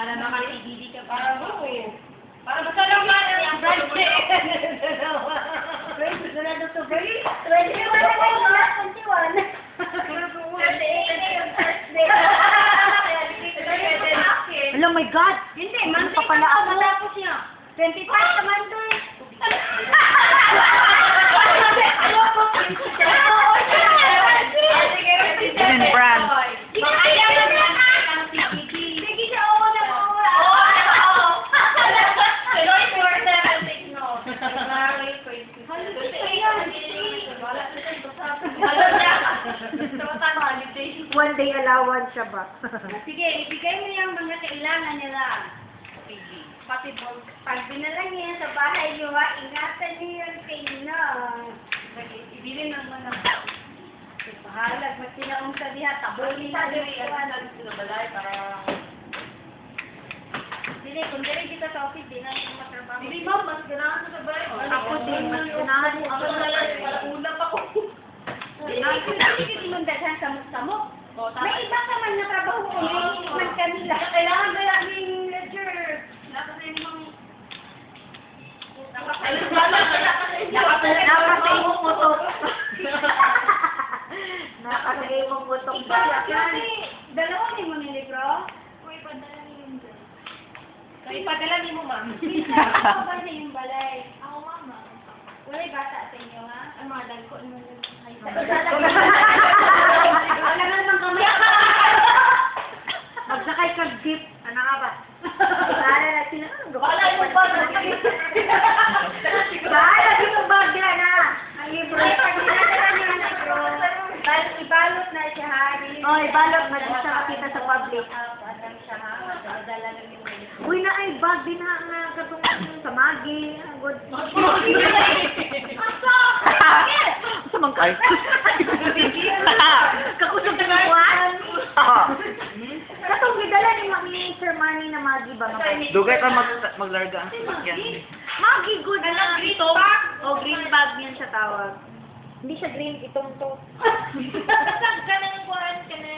Para makatibili ka para mo eh. Para masarap man ang brunch eh. Wait, sunod to break. 21 na kayo na, 21. Oh my God! Hindi, Ano Monday pa pala pa ako? matapos niya. 25 naman to eh. Even brand. Sige siya, oo na, oo na. One day allowance siya ba? Sige, ibigay mo yung mga kailangan nila. Pati pag dinala niya sa bahay niyo, ingatan niyo yung kainan. Ibili naman ang pahalag, mas sinaong sa diha, tabulin na yung iwan. Dili, kung dili kita sa office, di na yung matrabaho. Hindi ma'am, mas ganahan sa bahay. Ako din, mas ganahan mo. Ako nalang, para ulap ako. Hindi mo daghan samok-samok. May iba ka man na trabaho kung hindi man kanila. Kailangan ba yung ledger? Nakasay mong... Nakasay mong utok. Nakasay mong utok ba? Kasi, dalawa ni mo ni libro. Ipadala ni mo, ma'am. Minsan, ako ba sa yung balay? Ako, mama. Wala'y bata sa inyo, ha? Ang mga dagko naman yung ay Wala nga naman kami. Magsakay kang jeep. Ano ka ba? Bahala na sila. Wala yung bag. Bahala dito bag yan ha. Ang libro. Ay, pag dinadala niyo ang libro, ibalot na siya, ha? Oh, ibalot na di siya makita sa public. Adam siya, ha? Madala lang yung libro. Uy na ay bag din ha nga katong sa magi. Good. Sa mangkay. Kakusog na buwan. Katong gidala ni Mami Sir Manny na magi ba? Dugay ka maglarga ang sasakyan. Magi good na. green bag? O green bag yan siya tawag. Hindi siya green, itong to. Saan ka nang kuhan ka na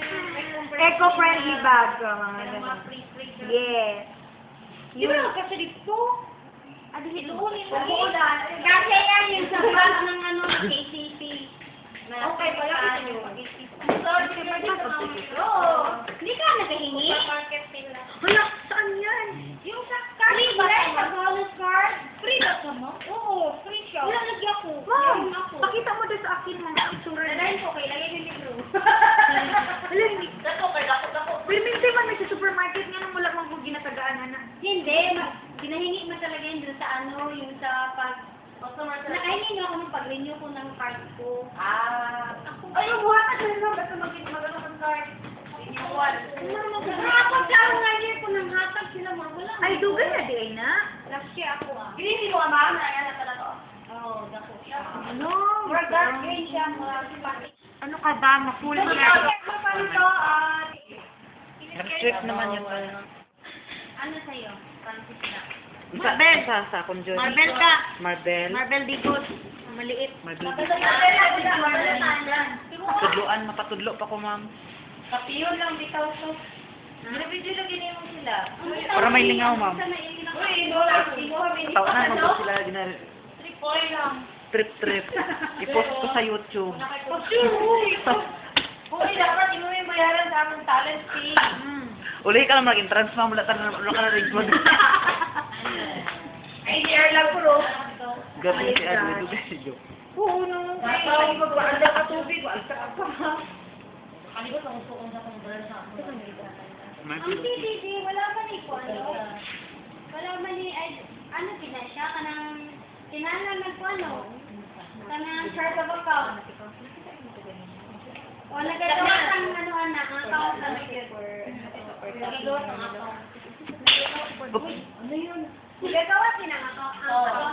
Eco-friendly bag. Mga mga ganun. free. Yes. Di ba kasi dito? Adi, Luunin mo. Kasi yan yung sa bag ng ano, KCP. Okay, pala Ano? Sorry, Oo. Hindi ka nakahingi? market nila. Hala, saan yan? Yung sa card, sa bonus card. Free ba ka mo? Oo, free siya. Wala lagi ako. Ma'am, Meron ako. pakita mo doon sa akin mga itsura na. Dadahin ko kay lagay yung libro. Hala, hindi. Dako kay dako. Pero minsan man may sa supermarket nga nang wala mang kung ginatagaan na. Hindi, ginahingi mo talaga yun dun sa ano, yung sa pag... Nakahingi nga ako ng pag-renew ko ng card ko. Ay, yung buhat na sila. Basta mag-ano ng card. Renewal. Nakapag lang nga year ko ng hatag sila mo. Wala. Ay, dugay na di ay na. Last year ako ah. Ginili mo, ma'am, na yan na talaga. Oo, dako siya. Ano? More dark green siya, mga pati. Ano ka ba? Mafull Ito, na. mo pa nito, Nag-strip naman yung ano sa'yo? Francis na. Marbel! Sa akong Diyos. Marbel ka. Marbel. Marbel Digot. Maliit. Marbel. Tudlo. Tudloan, mapatudlo pa ko, ma'am. Kapiyon lang, bitaw to. Binibidyo lang gini mo sila. Para may lingaw, ma'am. Uy, inola. Tao na, mag sila ginal. 3 lang. Trip. I-post ko sa YouTube. Uy, dapat inuwi bayaran sa aming talent fee. Uli ka lang mag-entrance, ma'am. Wala ka na rin mag... Ay, share lang po, Gabi si Adli, dugay si Jo. Oo, no. Ay, magpaanda ka tubig. Walta ka pa. Kalibot ang gusto kong sa kong brand sa ako. Hindi, wala man ni ko ano. Wala man ni, ay, ano pinasya ka ng, tinanan nagpo-ano. Kanang chart of account. O, nagagawa ang ano anak, ang account na nagagawa ang account. Oops. Nagagawa din ang account.